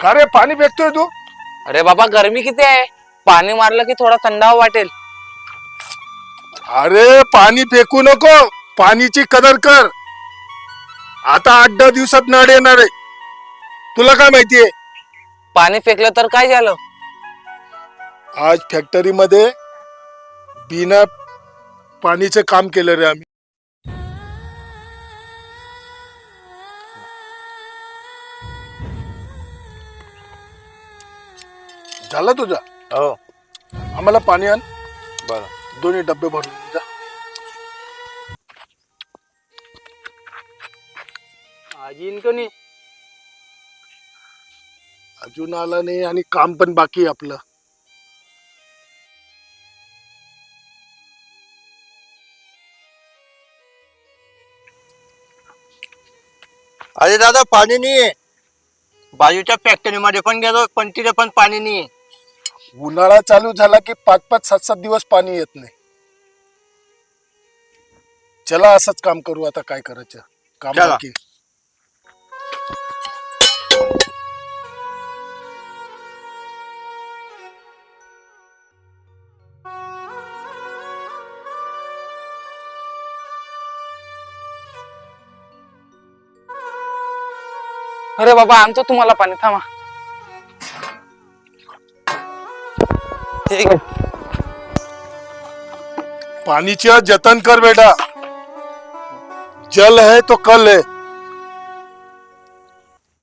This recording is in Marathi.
का रे पाणी फेकतोय तू? अरे बाबा गर्मी किती आहे, पाणी मारलं की थोडा थंडावा वाटेल. अरे पाणी फेकू नको, पाणीची कदर कर. आता 8-10 दिवसात नळ येणार आहे, तुला काय माहितीये? पाणी फेकलं तर काय झालं? आज फॅक्टरी मध्ये बिना पाणीचं काम केलं रे आम्ही. झाला तुझा? हो. आम्हाला पाणी आण, बरं. दोन्ही डब्बे भरून जा. आजी इनको नाही. अजून आला नाही आणि काम पण बाकी आहे आपलं. अरे दादा पाणी नाहीये. बाजूच्या फॅक्टरी मध्ये पण गेलो पण तिथे पण पाणी नाहीये. उन्हाळा चालू झाला की 5-5, 7-7 दिवस पाणी येत नाही. चला असंच काम करू, आता काय करायचं काम चला. बाकी. अरे बाबा आणतो तुम्हाला पाणी, थांबा. ठीक आहे. पाणीचं जतन कर बेटा. जल है तो कल है.